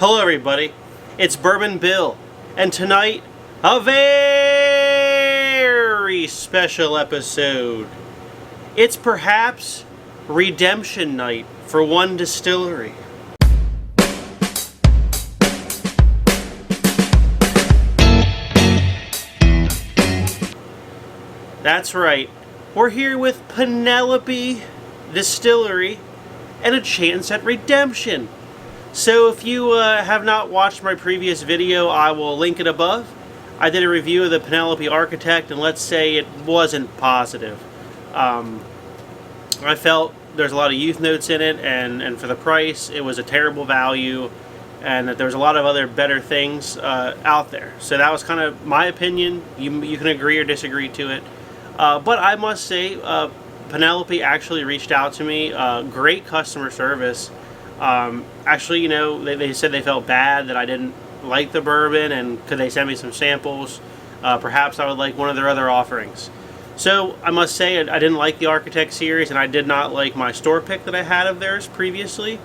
Hello everybody, it's Bourbon Bill, and tonight, a very special episode. It's perhaps redemption night for one distillery. That's right, we're here with Penelope Distillery and a chance at redemption. So if you have not watched my previous video, I will link it above. I did a review of the Penelope Architect, and let's say it wasn't positive. I felt there's a lot of youth notes in it, and for the price, it was a terrible value, and that there was a lot of other better things out there. So that was kind of my opinion. You can agree or disagree to it. But I must say, Penelope actually reached out to me. Great customer service. Actually, you know, they said they felt bad that I didn't like the bourbon, and could they send me some samples? Perhaps I would like one of their other offerings. So I must say I didn't like the Architect series, and I did not like my store pick that I had of theirs previously.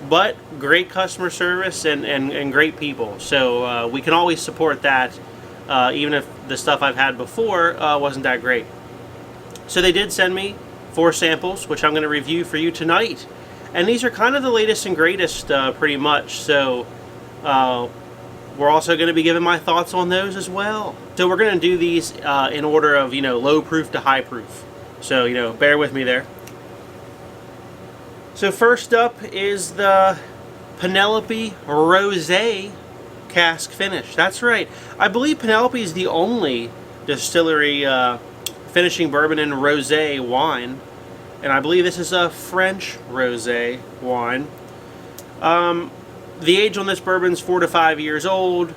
But great customer service and great people. So we can always support that, even if the stuff I've had before wasn't that great. So they did send me 4 samples, which I'm going to review for you tonight. And these are kind of the latest and greatest, pretty much. So we're also going to be giving my thoughts on those as well. So we're going to do these in order of, you know, low proof to high proof. So, you know, bear with me there. So first up is the Penelope Rosé cask finish. That's right. I believe Penelope is the only distillery finishing bourbon in rosé wine. And I believe this is a French rosé wine. The age on this bourbon is 4 to 5 years old.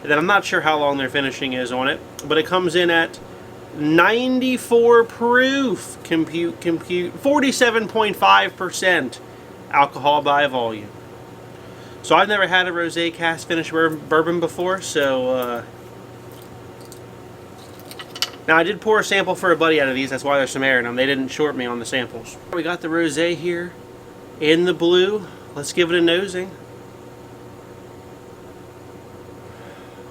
And then I'm not sure how long their finishing is on it, but it comes in at 94 proof. Compute 47.5% alcohol by volume. So I've never had a rosé cask finish bourbon before, so now, I did pour a sample for a buddy out of these. That's why there's some air in them. They didn't short me on the samples. We got the rosé here in the blue. Let's give it a nosing.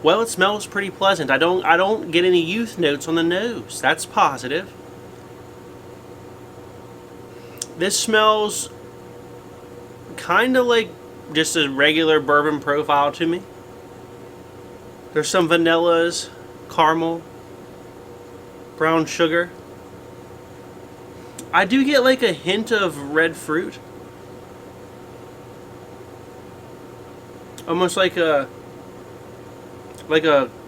Well, it smells pretty pleasant. I don't get any youth notes on the nose. That's positive. This smells kind of like just a regular bourbon profile to me. There's some vanillas, caramel, brown sugar. I do get like a hint of red fruit. Almost like a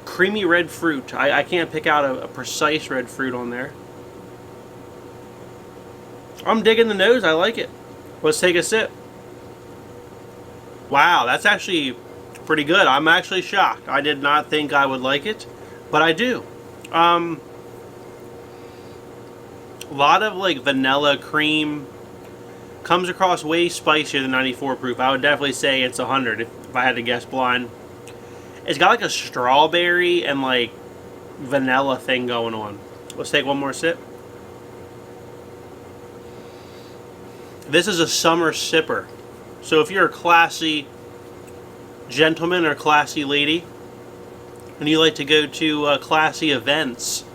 creamy red fruit. I can't pick out a precise red fruit on there. I'm digging the nose. I like it. Let's take a sip. Wow, that's actually pretty good. I'm actually shocked. I did not think I would like it, but I do. A lot of like vanilla cream. Comes across way spicier than 94 proof. I would definitely say it's 100 if I had to guess blind. It's got like a strawberry and like vanilla thing going on. Let's take one more sip. This is a summer sipper. So if you're a classy gentleman or classy lady and you like to go to classy events,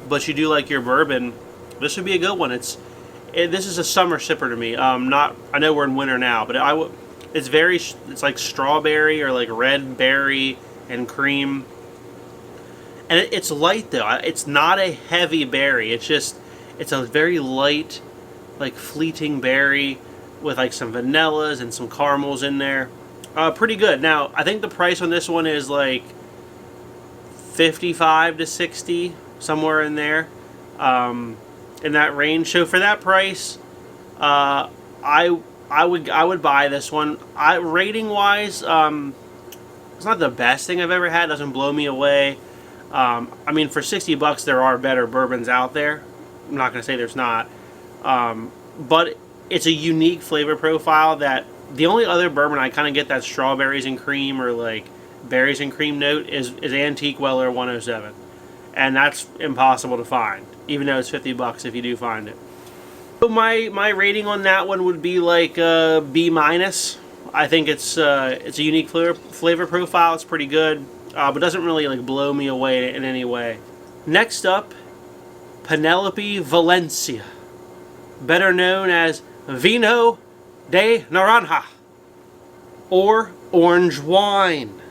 but you do like your bourbon, this would be a good one. This is a summer sipper to me. I know we're in winter now, but it's like strawberry or like red berry and cream. And it's light though. It's not a heavy berry. It's a very light, like fleeting berry with like some vanillas and some caramels in there. Pretty good. Now, I think the price on this one is like 55 to 60, somewhere in there. In that range. So for that price, I would buy this one. Rating wise, it's not the best thing I've ever had. It doesn't blow me away. I mean, for 60 bucks, there are better bourbons out there. I'm not going to say there's not, but it's a unique flavor profile. That the only other bourbon I kind of get that strawberries and cream or like berries and cream note is Antique Weller 107, and that's impossible to find. Even though it's 50 bucks if you do find it. So my rating on that one would be like B-. I think it's a unique flavor profile. It's pretty good, but doesn't really like blow me away in any way. Next up, Penelope Valencia, better known as Vino de Naranja, or orange wine.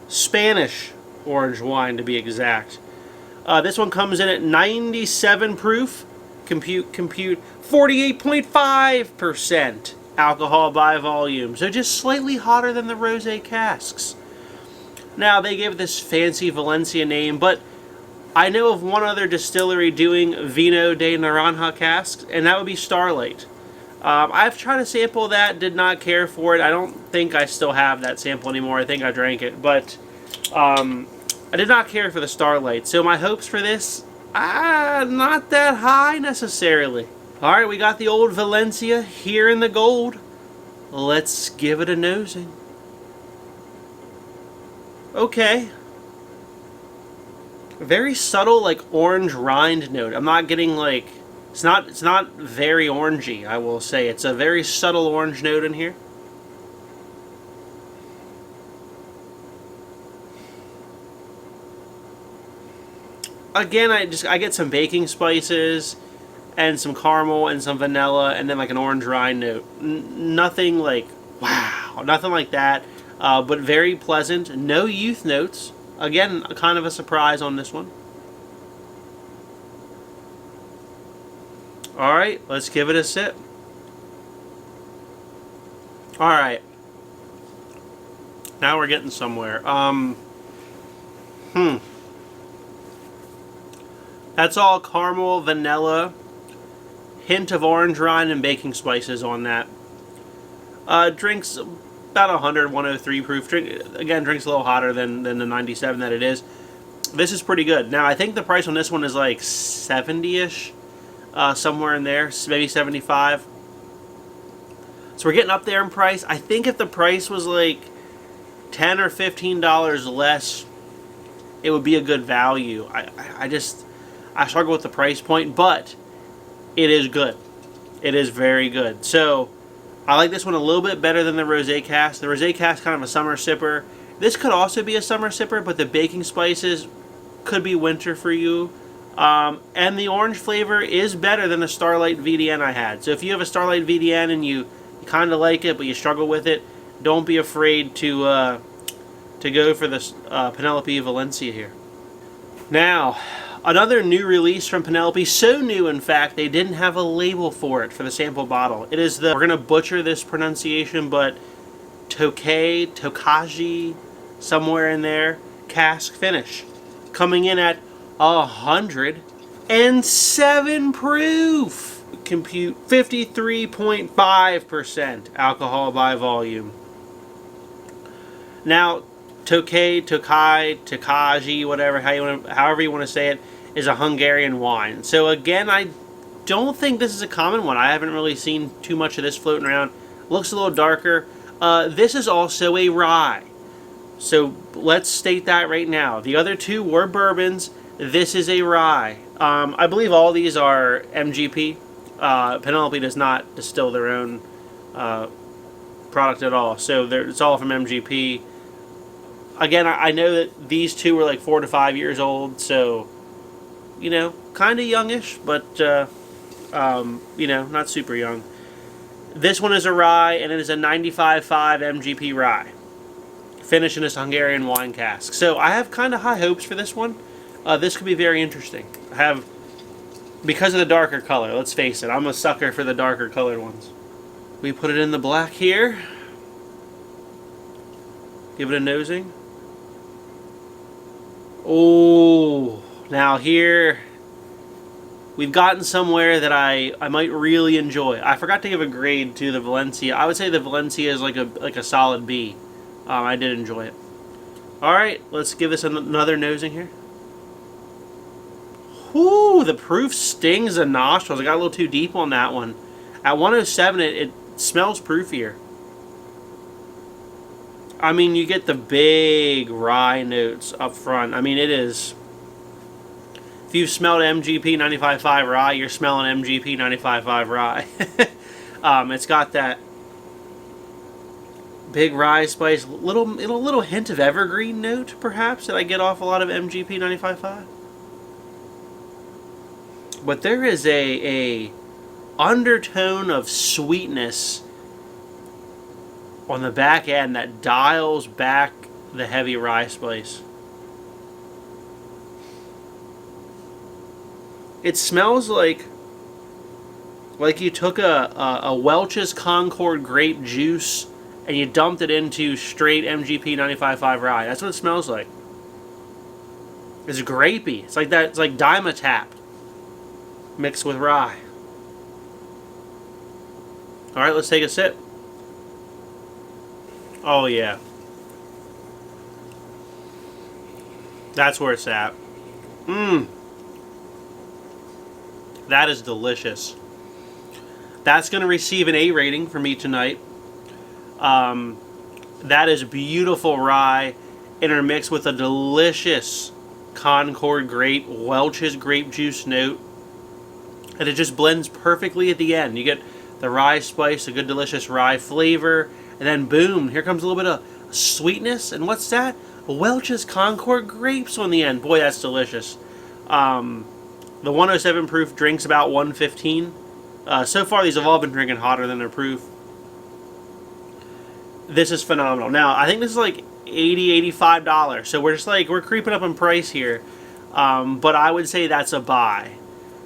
Spanish orange wine, to be exact. This one comes in at 97 proof. Compute 48.5% alcohol by volume. So just slightly hotter than the rosé casks. Now, they gave this fancy Valencia name, but I know of one other distillery doing Vino de Naranja casks, and that would be Starlight. I've tried to sample that, did not care for it. I don't think I still have that sample anymore. I think I drank it, but I did not care for the Starlight. So my hopes for this, not that high necessarily. Alright, we got the old Valencia here in the gold. Let's give it a nosing. Okay. Very subtle, like orange rind note. I'm not getting like, it's not very orangey, I will say. It's a very subtle orange note in here. Again, I get some baking spices and some caramel and some vanilla and then like an orange rind note. Nothing like, wow, nothing like that, but very pleasant. No youth notes. Again, kind of a surprise on this one. Alright, let's give it a sip. Alright. Now we're getting somewhere. That's all caramel, vanilla, hint of orange rind, and baking spices on that. Drinks about 100, 103 proof. Drinks a little hotter than the 97 that it is. This is pretty good. Now, I think the price on this one is like 70-ish. Somewhere in there, maybe 75. So we're getting up there in price. I think if the price was like $10 or $15 less, it would be a good value. I struggle with the price point, but it is good. It is very good. So I like this one a little bit better than the Rosé Cask. The Rosé Cask kind of a summer sipper. This could also be a summer sipper, but the baking spices could be winter for you. And the orange flavor is better than the Starlight VDN I had. So if you have a Starlight VDN and you kind of like it, but you struggle with it, don't be afraid to go for this Penelope Valencia here. Now, another new release from Penelope. So new, in fact, they didn't have a label for it for the sample bottle. It is the, we're going to butcher this pronunciation, but Tokaji, somewhere in there, cask finish. Coming in at 107 proof. Compute 53.5% alcohol by volume. Now, Tokaji, whatever, however you want to say it, is a Hungarian wine. So again, I don't think this is a common one. I haven't really seen too much of this floating around. Looks a little darker. This is also a rye. So let's state that right now. The other two were bourbons. This is a rye. I believe all these are MGP. Penelope does not distill their own product at all. So it's all from MGP. Again, I know that these two were like 4 to 5 years old. So, you know, kind of youngish, but, you know, not super young. This one is a rye, and it is a 95.5 MGP rye. Finish in this Hungarian wine cask. So I have kind of high hopes for this one. This could be very interesting. I have, because of the darker color, let's face it, I'm a sucker for the darker colored ones. We put it in the black here. Give it a nosing. Oh, now here we've gotten somewhere that I might really enjoy. I forgot to give a grade to the Valencia. I would say the Valencia is like a solid B. I did enjoy it. Alright, let's give this another nosing here. Whoo, the proof stings the nostrils. I got a little too deep on that one. At 107, it smells proofier. I mean, you get the big rye notes up front. I mean, it is... If you've smelled MGP 95.5 rye, you're smelling MGP 95.5 rye. It's got that Big rye spice, little hint of evergreen note, perhaps, that I get off a lot of MGP 95.5. But there is a undertone of sweetness on the back end that dials back the heavy rye spice. It smells like you took a Welch's Concord grape juice and you dumped it into straight MGP 95.5 rye. That's what it smells like. It's grapey. It's like that. It's like Dimetap mixed with rye. All right, let's take a sip. Oh yeah, that's where it's at. That is delicious. That's going to receive an A rating from me tonight. That is beautiful rye intermixed with a delicious Concord grape, Welch's grape juice note. And it just blends perfectly at the end. You get the rye spice, a good delicious rye flavor, and then boom, here comes a little bit of sweetness. And what's that? Welch's Concord grapes on the end. Boy, that's delicious. The 107 proof drinks about 115. So far, these have all been drinking hotter than their proof. This is phenomenal. Now, I think this is like $80, $85. So we're creeping up in price here. But I would say that's a buy.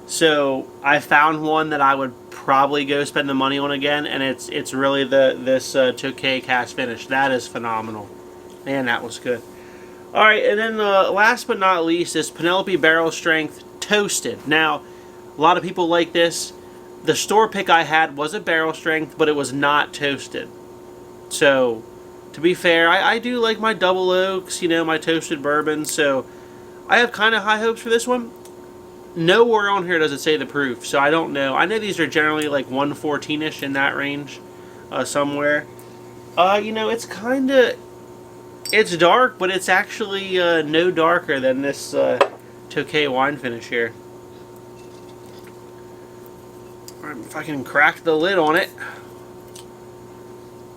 So I found one that I would probably go spend the money on again, and it's really this Tokaji Cask finish. That is phenomenal. Man, that was good. All right, and then last but not least is Penelope Barrel Strength Toasted. Now, a lot of people like this. The store pick I had was a barrel strength, but it was not toasted. So, to be fair, I do like my double oaks, my toasted bourbon, so I have kind of high hopes for this one. Nowhere on here does it say the proof, so I don't know. I know these are generally like 114-ish in that range, somewhere. It's dark, but it's actually no darker than this Tokaji wine finish here. If I can crack the lid on it.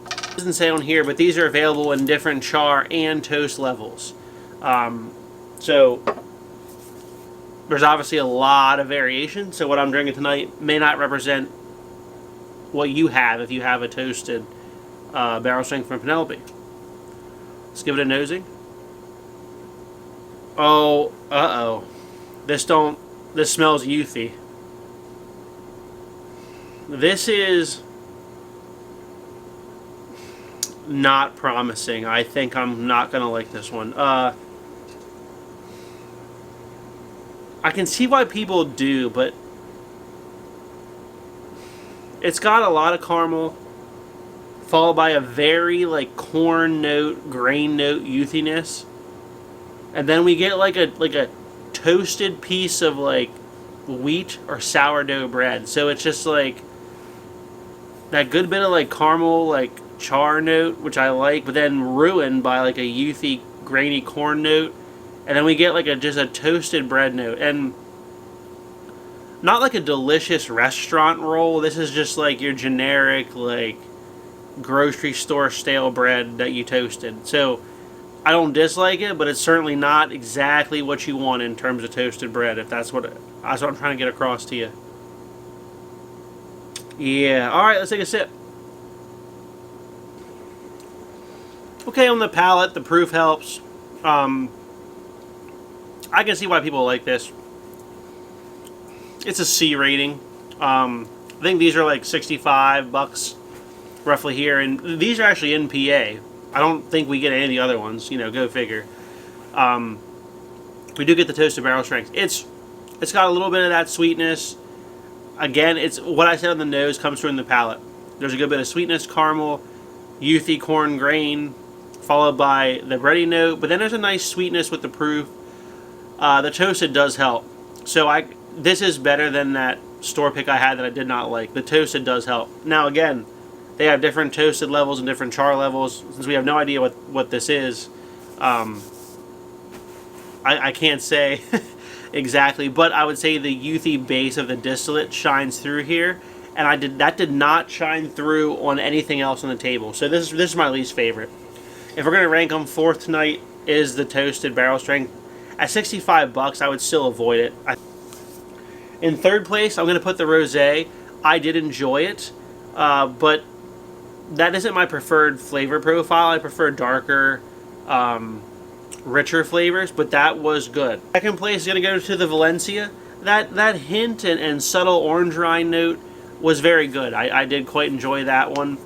It doesn't say on here, but these are available in different char and toast levels. So there's obviously a lot of variation. So what I'm drinking tonight may not represent what you have if you have a toasted barrel strength from Penelope. Let's give it a nosing. Oh, uh-oh. This smells youthy. This is not promising. I think I'm not going to like this one. I can see why people do, but it's got a lot of caramel, followed by a very corn note, grain note youthiness. And then we get like a toasted piece of wheat or sourdough bread. So it's just that good bit of caramel, char note, which I like, but then ruined by a youthy, grainy corn note. And then we get just a toasted bread note. And not like a delicious restaurant roll. This is just your generic, grocery store stale bread that you toasted. So I don't dislike it, but it's certainly not exactly what you want in terms of toasted bread, if that's what I'm trying to get across to you. Yeah, alright, let's take a sip. Okay, on the palate, the proof helps. I can see why people like this. It's a C rating. I think these are $65 roughly here, and these are actually in PA. I don't think we get any of the other ones, go figure. We do get the toasted barrel strength. It's got a little bit of that sweetness. Again, it's what I said on the nose comes through in the palate. There's a good bit of sweetness, caramel, youthy corn grain, followed by the bready note, but then there's a nice sweetness with the proof. The toasted does help. So this is better than that store pick I had that I did not like. The toasted does help. Now again, they have different toasted levels and different char levels. Since we have no idea what this is, I can't say exactly, but I would say the youthy base of the distillate shines through here, and that did not shine through on anything else on the table. So this is my least favorite. If we're gonna rank them, fourth tonight is the toasted barrel strength. At $65, I would still avoid it. In third place, I'm gonna put the rosé. I did enjoy it, but that isn't my preferred flavor profile. I prefer darker, richer flavors, but that was good. Second place is going to go to the Valencia. That hint and subtle orange rind note was very good. I did quite enjoy that one,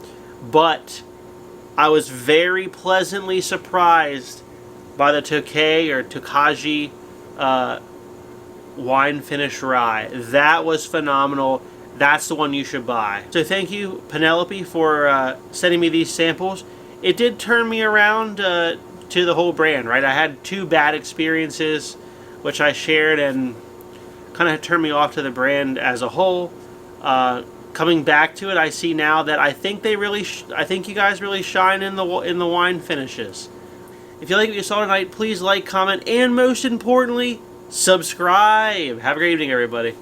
but I was very pleasantly surprised by the Tokaji wine finish rye. That was phenomenal. That's the one you should buy. So thank you, Penelope, for sending me these samples. It did turn me around to the whole brand, right? I had 2 bad experiences, which I shared, and kind of turned me off to the brand as a whole. Coming back to it, I see now that I think I think you guys really shine in the wine finishes. If you like what you saw tonight, please like, comment, and most importantly, subscribe. Have a great evening, everybody.